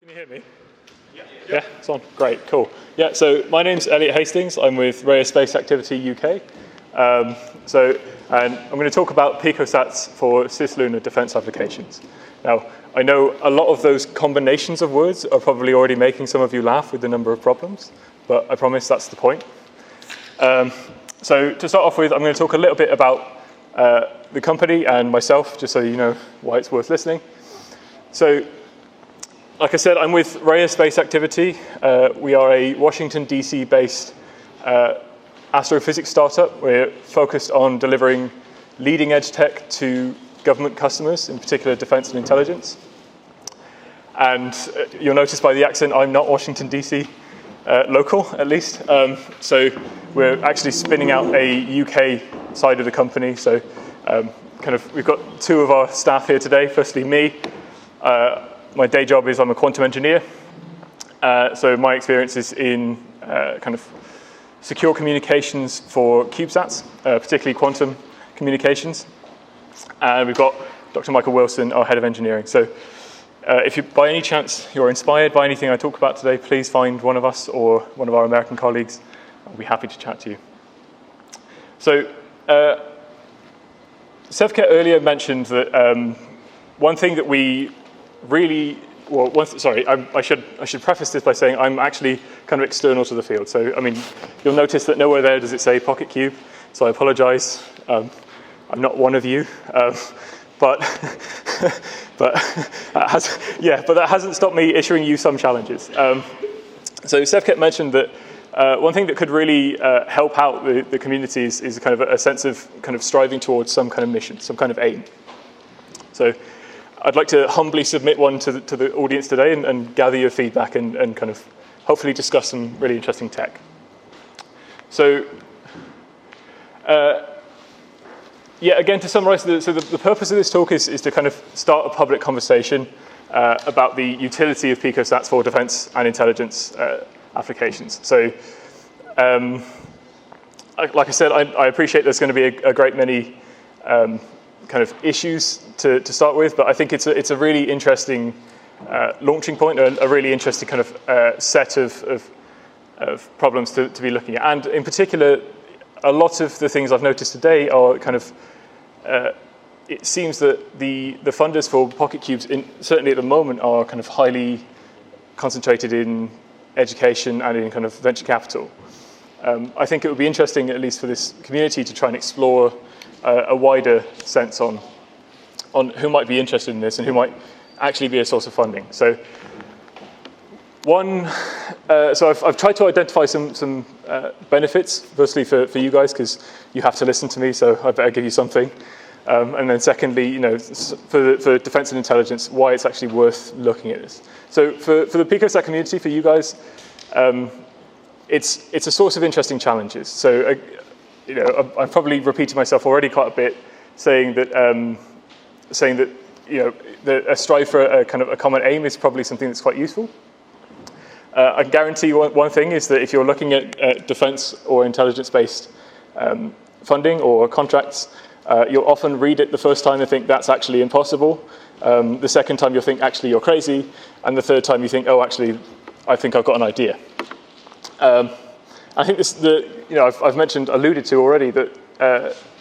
Can you hear me? Yeah, it's on. Great, cool. Yeah, so my name's Elliot Hastings. I'm with Rhea Space Activity UK. And I'm going to talk about PicoSats for Cislunar defense applications. Now, I know a lot of those combinations of words are probably already making some of you laugh with the number of problems, but I promise that's the point. So to start off with, I'm going to talk a little bit about the company and myself, just so you know why it's worth listening. So, like I said, I'm with Rhea Space Activity. We are a Washington, DC based astrophysics startup. We're focused on delivering leading edge tech to government customers, in particular defense and intelligence. And you'll notice by the accent, I'm not Washington, DC local, at least. So we're actually spinning out a UK side of the company. So we've got two of our staff here today. Firstly, me. My day job is I'm a quantum engineer. So my experience is in secure communications for CubeSats, particularly quantum communications. And we've got Dr. Michael Wilson, our head of engineering. So if you, by any chance you're inspired by anything I talk about today, please find one of us or one of our American colleagues. I'll be happy to chat to you. So Sevket earlier mentioned that one thing that we really, I should preface this by saying I'm actually kind of external to the field. So, I mean, you'll notice that nowhere there does it say Pocket Cube, so I apologize. I'm not one of you, but that hasn't stopped me issuing you some challenges. So Sevket mentioned that one thing that could really help out the communities is kind of a sense of kind of striving towards some kind of mission, some kind of aim. So I'd like to humbly submit one to the audience today and gather your feedback and kind of hopefully discuss some really interesting tech. So, again, to summarize, the purpose of this talk is to kind of start a public conversation about the utility of PicoSats for defense and intelligence applications. So, like I said, I appreciate there's going to be a great many kind of issues to start with, but I think it's a really interesting launching point, a really interesting kind of set of problems to be looking at. And in particular, a lot of the things I've noticed today are kind of, it seems that the funders for Pocket Cubes, certainly at the moment, are kind of highly concentrated in education and in kind of venture capital. I think it would be interesting, at least for this community, to try and explore a wider sense on who might be interested in this and who might actually be a source of funding. So I've tried to identify some benefits, firstly for you guys, because you have to listen to me, so I better give you something. And then secondly, for defense and intelligence, why it's actually worth looking at this. So for the PicoSat community, for you guys, it's a source of interesting challenges. So I've probably repeated myself already quite a bit, saying that a strive for a kind of a common aim is probably something that's quite useful. I can guarantee you one thing is that if you're looking at defense or intelligence-based funding or contracts, you'll often read it the first time and think that's actually impossible. The second time you'll think actually you're crazy, and the third time you think, oh, actually, I think I've got an idea. I think I've alluded to already that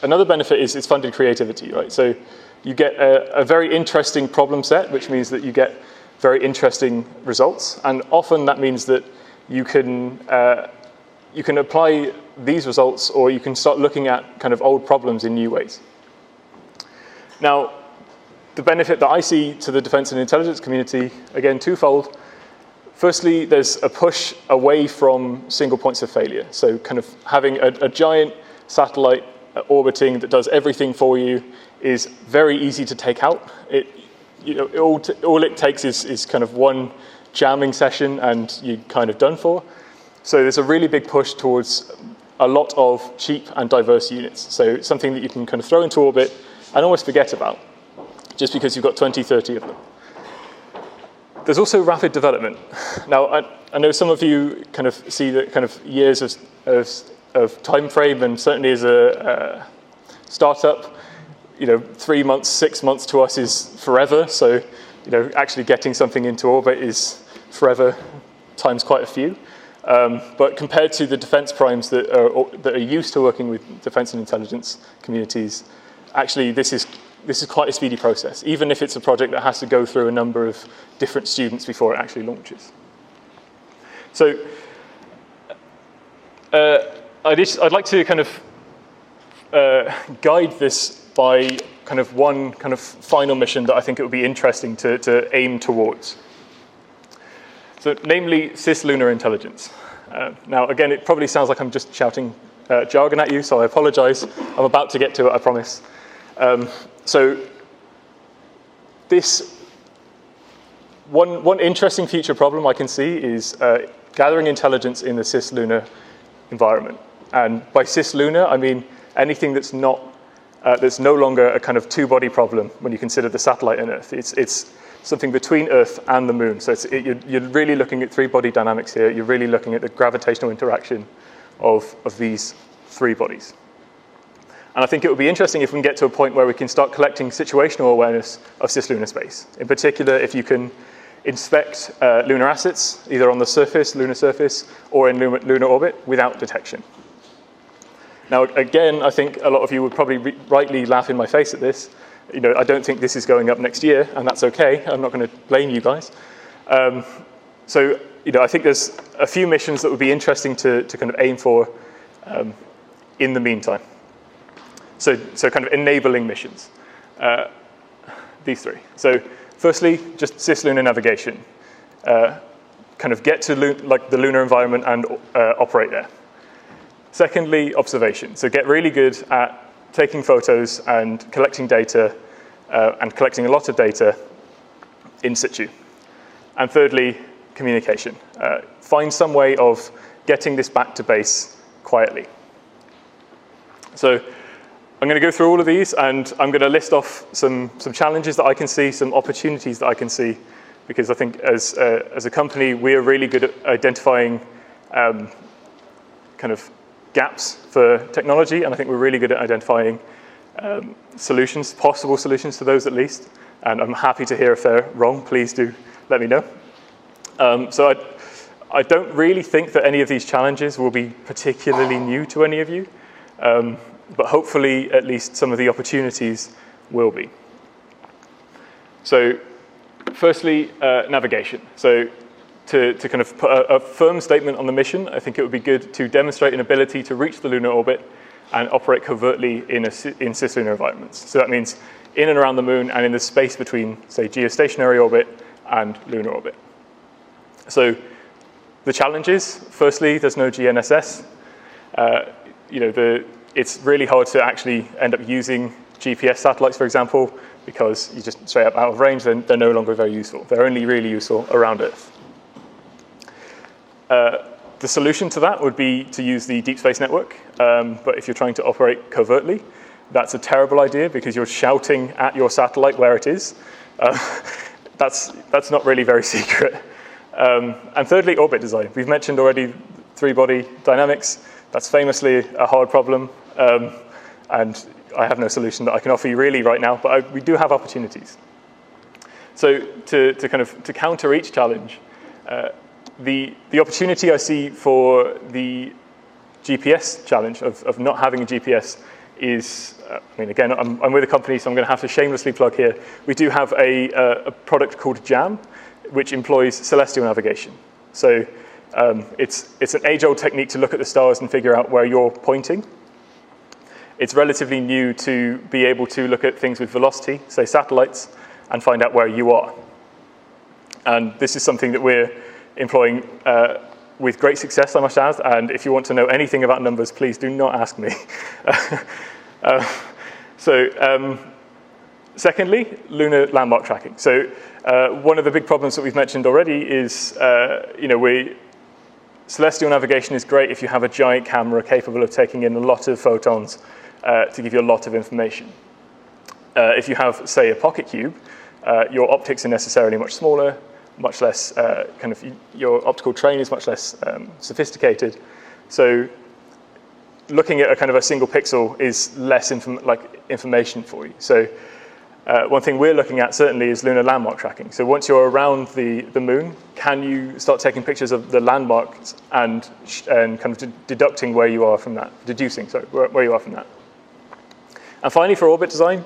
another benefit is funded creativity, right? So you get a very interesting problem set, which means that you get very interesting results, and often that means that you can apply these results, or you can start looking at kind of old problems in new ways. Now, the benefit that I see to the defense and intelligence community, again, twofold. Firstly, there's a push away from single points of failure. So kind of having a giant satellite orbiting that does everything for you is very easy to take out. All it takes is kind of one jamming session and you're kind of done for. So there's a really big push towards a lot of cheap and diverse units. So something that you can kind of throw into orbit and almost forget about, just because you've got 20, 30 of them. There's also rapid development. Now, I know some of you kind of see the kind of years of time frame, and certainly as a startup, 3 months, 6 months to us is forever. So, actually getting something into orbit is forever times quite a few. But compared to the defense primes that are used to working with defense and intelligence communities, actually this is quite a speedy process, even if it's a project that has to go through a number of different students before it actually launches. So I'd like to kind of guide this by kind of one kind of final mission that I think it would be interesting to aim towards. So namely Cislunar intelligence. Now again, it probably sounds like I'm just shouting jargon at you, so I apologize. I'm about to get to it, I promise. So this one interesting future problem I can see is gathering intelligence in the Cislunar environment. And by Cislunar, I mean anything that's no longer a kind of two-body problem when you consider the satellite and Earth. It's something between Earth and the Moon. So you're really looking at three-body dynamics here. You're really looking at the gravitational interaction of these three bodies. And I think it would be interesting if we can get to a point where we can start collecting situational awareness of cislunar space. In particular, if you can inspect lunar assets, either on the surface, lunar surface, or in lunar orbit without detection. Now, again, I think a lot of you would probably rightly laugh in my face at this. You know, I don't think this is going up next year, and that's okay. I'm not going to blame you guys. So, you know, I think there's a few missions that would be interesting to kind of aim for in the meantime. So kind of enabling missions. These three. So, firstly, just cislunar navigation. Kind of get to the lunar environment and operate there. Secondly, observation. So get really good at taking photos and collecting data, and collecting a lot of data in situ. And thirdly, communication. Find some way of getting this back to base quietly. So I'm going to go through all of these, and I'm going to list off some challenges that I can see, some opportunities that I can see, because I think as a company, we are really good at identifying kind of gaps for technology, and I think we're really good at identifying solutions, possible solutions to those at least. And I'm happy to hear if they're wrong. Please do let me know. So I don't really think that any of these challenges will be particularly new to any of you, but hopefully at least some of the opportunities will be. So firstly, navigation. So to kind of put a firm statement on the mission, I think it would be good to demonstrate an ability to reach the lunar orbit and operate covertly in cislunar environments. So that means in and around the Moon and in the space between, say, geostationary orbit and lunar orbit. So the challenges, firstly, there's no GNSS. It's really hard to actually end up using GPS satellites, for example, because you just straight up out of range, then they're no longer very useful. They're only really useful around Earth. The solution to that would be to use the deep space network, but if you're trying to operate covertly, that's a terrible idea because you're shouting at your satellite where it is. That's not really very secret. And thirdly, orbit design. We've mentioned already three-body dynamics. That's famously a hard problem, and I have no solution that I can offer you really right now, but we do have opportunities. So to counter each challenge, the opportunity I see for the GPS challenge of not having a GPS is, again, I'm with a company, so I'm going to have to shamelessly plug here. We do have a product called JAM, which employs celestial navigation. So it's an age-old technique to look at the stars and figure out where you're pointing. It's relatively new to be able to look at things with velocity, say satellites, and find out where you are. And this is something that we're employing with great success, I must add, and if you want to know anything about numbers, please do not ask me. Secondly, lunar landmark tracking. So one of the big problems that we've mentioned already is, celestial navigation is great if you have a giant camera capable of taking in a lot of photons to give you a lot of information. If you have, say, a pocket cube, your optics are necessarily much smaller, much less your optical train is much less sophisticated. So looking at a kind of a single pixel is less information for you. So one thing we're looking at certainly is lunar landmark tracking. So once you're around the moon, can you start taking pictures of the landmarks and kind of deducting where you are from that, deducing, sorry, where you are from that. And finally, for orbit design,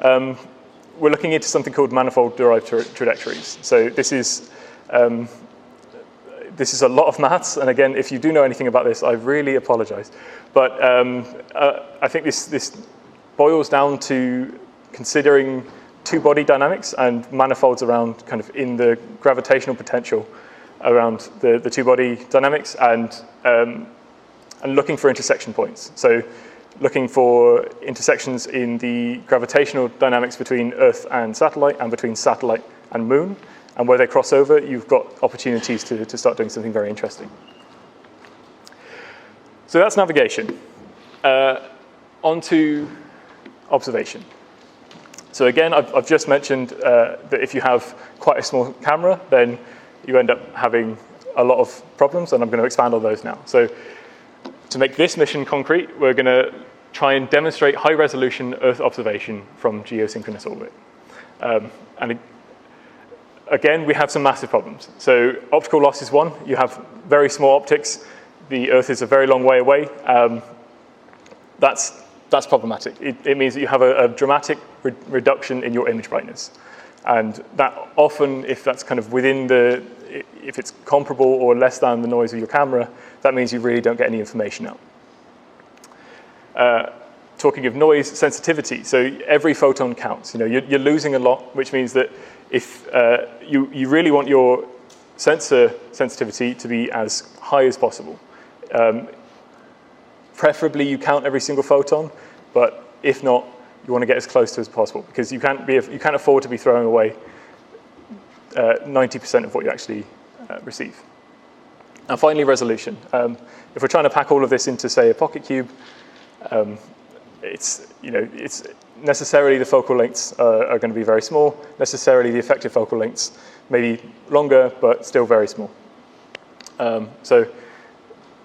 we're looking into something called manifold-derived trajectories. So this is a lot of maths, and again, if you do know anything about this, I really apologize. But I think this boils down to considering two-body dynamics and manifolds around kind of in the gravitational potential around the two-body dynamics and looking for intersection points. So looking for intersections in the gravitational dynamics between Earth and satellite and between satellite and moon. And where they cross over, you've got opportunities to start doing something very interesting. So that's navigation. On to observation. So again, I've just mentioned that if you have quite a small camera, then you end up having a lot of problems, and I'm going to expand on those now. So to make this mission concrete, we're going to try and demonstrate high-resolution Earth observation from geosynchronous orbit. And again, we have some massive problems. So optical loss is one. You have very small optics. The Earth is a very long way away. That's problematic. It means that you have a dramatic reduction in your image brightness. And that often, if that's kind of within if it's comparable or less than the noise of your camera, that means you really don't get any information out. Talking of noise sensitivity, so every photon counts. You're losing a lot, which means that if you really want your sensor sensitivity to be as high as possible. Preferably you count every single photon, but if not, you want to get as close to as possible because you can't afford to be throwing away 90% of what you actually receive. And finally, resolution. If we're trying to pack all of this into, say, a pocket cube, it's necessarily the focal lengths are going to be very small. Necessarily the effective focal lengths maybe longer, but still very small. So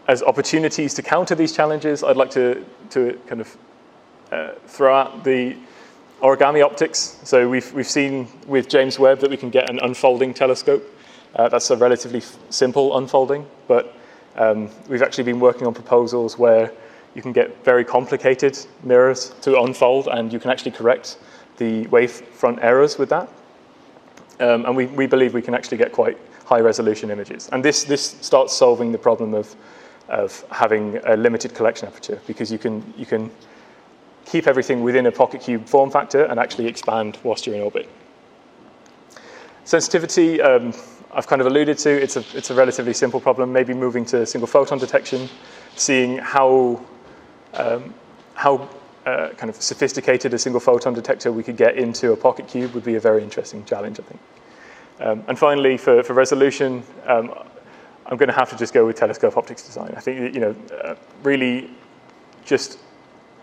as opportunities to counter these challenges, I'd like to kind of throw out the origami optics. So we've seen with James Webb that we can get an unfolding telescope. That's a relatively simple unfolding, but we've actually been working on proposals where you can get very complicated mirrors to unfold, and you can actually correct the wavefront errors with that. And we believe we can actually get quite high-resolution images. And this starts solving the problem of having a limited collection aperture, because you can keep everything within a pocket cube form factor and actually expand whilst you're in orbit. Sensitivity, I've kind of alluded to. It's a relatively simple problem. Maybe moving to single photon detection, seeing how kind of sophisticated a single photon detector we could get into a pocket cube would be a very interesting challenge, I think. And finally, for resolution, I'm going to have to just go with telescope optics design. I think really just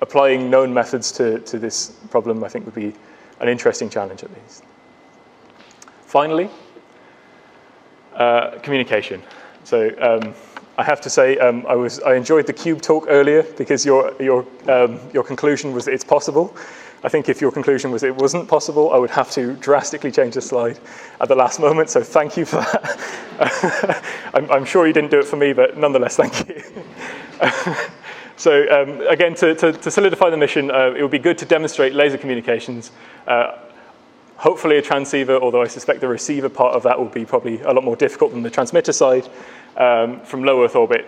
applying known methods to this problem, I think, would be an interesting challenge at least. Finally, communication. So I have to say I enjoyed the cube talk earlier because your conclusion was that it's possible. I think if your conclusion was it wasn't possible, I would have to drastically change the slide at the last moment. So thank you for that. I'm sure you didn't do it for me, but nonetheless, thank you. So again, to solidify the mission, it would be good to demonstrate laser communications. Hopefully a transceiver, although I suspect the receiver part of that will be probably a lot more difficult than the transmitter side, from low Earth orbit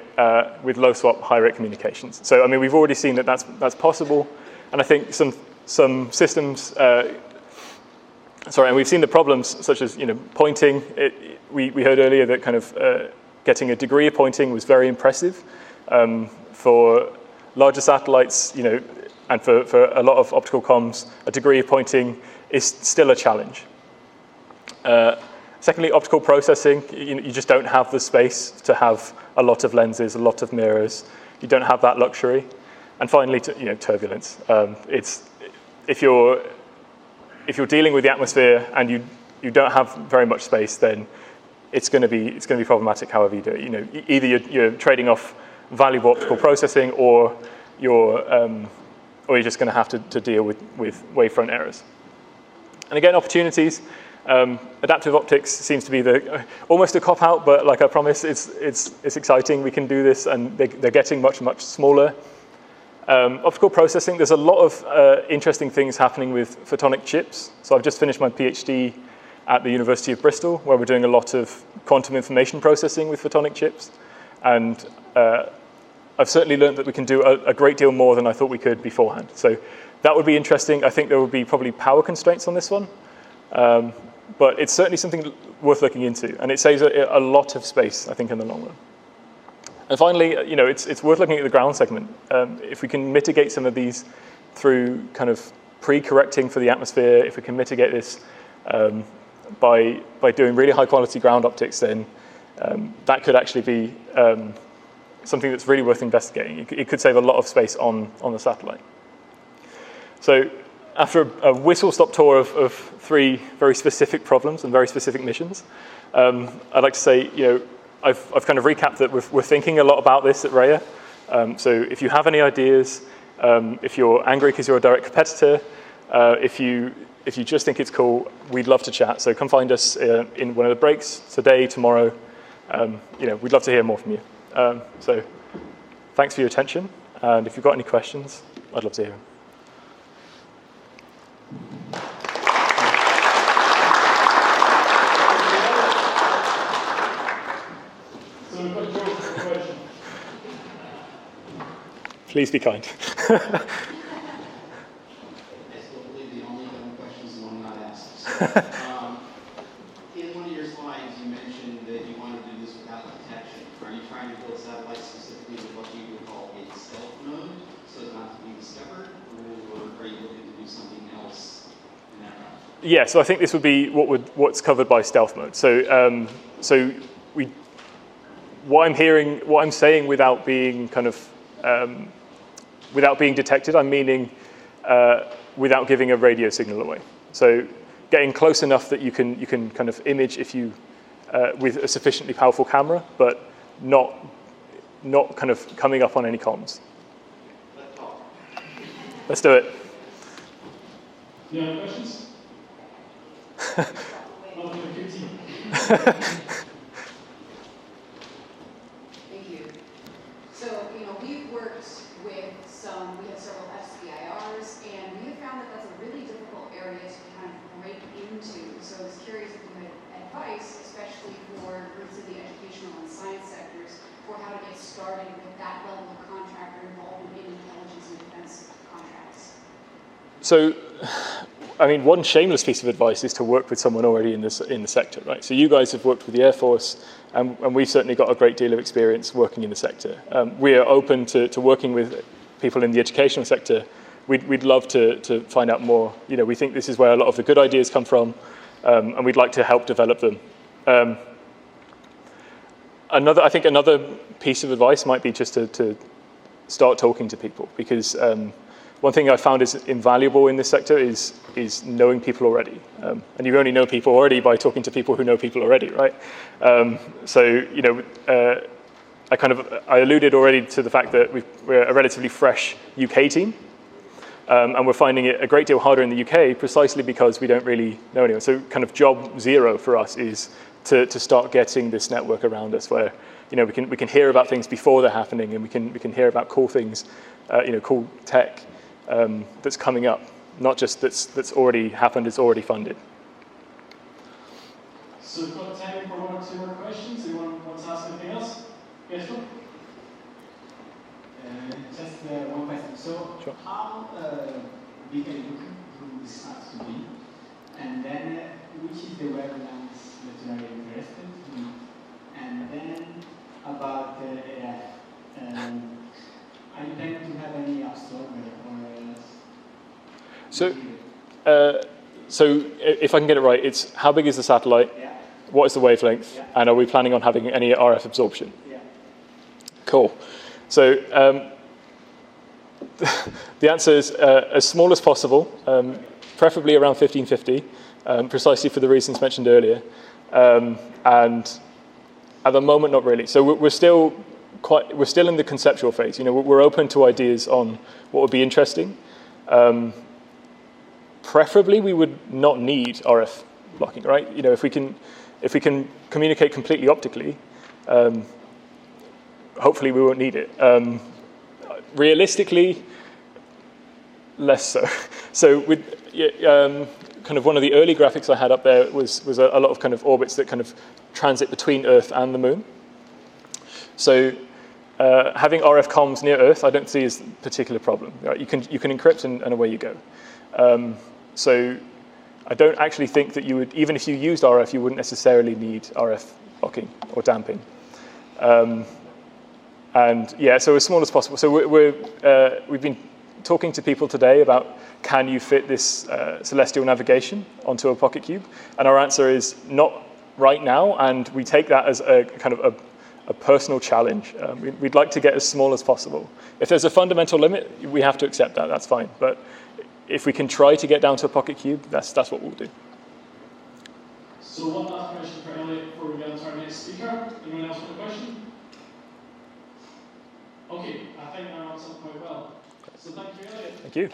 with low SWaP, high rate communications. So I mean, we've already seen that that's possible, and I think some systems. And we've seen the problems such as pointing. We heard earlier that kind of getting a degree of pointing was very impressive for larger satellites. And for a lot of optical comms, a degree of pointing is still a challenge. Secondly, optical processing. You just don't have the space to have a lot of lenses, a lot of mirrors. You don't have that luxury. And finally, turbulence. If you're dealing with the atmosphere and you don't have very much space, then it's going to be problematic. However you do it, either you're trading off valuable optical processing, or you're just going to have to deal with wavefront errors. And again, opportunities. Adaptive optics seems to be almost a cop-out, but like I promise, it's exciting. We can do this, and they're getting much, much smaller. Optical processing, there's a lot of interesting things happening with photonic chips. So I've just finished my PhD at the University of Bristol, where we're doing a lot of quantum information processing with photonic chips. And I've certainly learned that we can do a great deal more than I thought we could beforehand. So that would be interesting. I think there would be probably power constraints on this one. But it's certainly something worth looking into. And it saves a lot of space, I think, in the long run. And finally, it's worth looking at the ground segment. If we can mitigate some of these through kind of pre-correcting for the atmosphere, if we can mitigate this by doing really high-quality ground optics, then that could actually be something that's really worth investigating. It could save a lot of space on the satellite. So after a whistle-stop tour of 3 very specific problems and very specific missions, I'd like to say, I've kind of recapped that we're thinking a lot about this at Rhea. So if you have any ideas, if you're angry because you're a direct competitor, if you just think it's cool, we'd love to chat. So come find us in one of the breaks today, tomorrow. We'd love to hear more from you. So thanks for your attention. And if you've got any questions, I'd love to hear them. Please be kind. That's hopefully the only questions the one not asked. In one of your slides, you mentioned that you want to do this without detection. Are you trying to build satellites specifically with what you would call a stealth mode, so as not to be discovered, or are you looking to do something else in that route? Yeah, so I think this would be what's covered by stealth mode. So, what I'm saying without being kind of without being detected, I'm meaning without giving a radio signal away. So getting close enough that you can kind of image if you with a sufficiently powerful camera, but not kind of coming up on any comms. Let's do it. Any other questions? Thank you. So, we've worked with we have several SBIRs, and we have found that that's a really difficult area to kind of break into. So I was curious if you had advice, especially for groups in the educational and science sectors, for how to get started with that level of contractor involvement in intelligence and defense contracts. So, I mean, one shameless piece of advice is to work with someone already in the sector, right? So you guys have worked with the Air Force, and we've certainly got a great deal of experience working in the sector. We are open to working with people in the educational sector. We'd love to find out more. We think this is where a lot of the good ideas come from, and we'd like to help develop them. I think another piece of advice might be just to start talking to people, because one thing I found is invaluable in this sector is knowing people already. And you only know people already by talking to people who know people already, right? I alluded already to the fact that we're a relatively fresh UK team. And we're finding it a great deal harder in the UK precisely because we don't really know anyone. So kind of job 0 for us is to start getting this network around us where we can hear about things before they're happening, and we can hear about cool things, cool tech that's coming up, not just that's already happened, it's already funded. So we've got time for 1 or 2 more questions. Anyone wants to ask anything else? Yes, sure. Just one question. So, sure. How big are you looking to this start to be? And then, which is the wavelengths that you are interested in? And then, about AF. Are you planning to have any absorber or So if I can get it right, it's how big is the satellite? Yeah. What is the wavelength? Yeah. And are we planning on having any RF absorption? Yeah. Cool. So the answer is as small as possible, preferably around 1550, precisely for the reasons mentioned earlier. And at the moment, not really. So we're still in the conceptual phase. We're open to ideas on what would be interesting. preferably we would not need RF blocking, right? You know, if we can communicate completely optically, hopefully we won't need it. Realistically, less so. So with kind of one of the early graphics I had up there was a lot of kind of orbits that kind of transit between Earth and the Moon. So having RF comms near Earth, I don't see as a particular problem. Right? You can encrypt and away you go. So I don't actually think that you would, even if you used RF, you wouldn't necessarily need RF blocking or damping. And yeah, so as small as possible. So we've been talking to people today about, can you fit this celestial navigation onto a pocket cube? And our answer is not right now, and we take that as a kind of a personal challenge. We'd like to get as small as possible. If there's a fundamental limit, we have to accept that, that's fine. But if we can try to get down to a pocket cube, that's what we'll do. So one last question for Elliot before we get on to our next speaker. Anyone else with a question? Okay, I think that wraps up quite well. So thank you, Elliot. Thank you.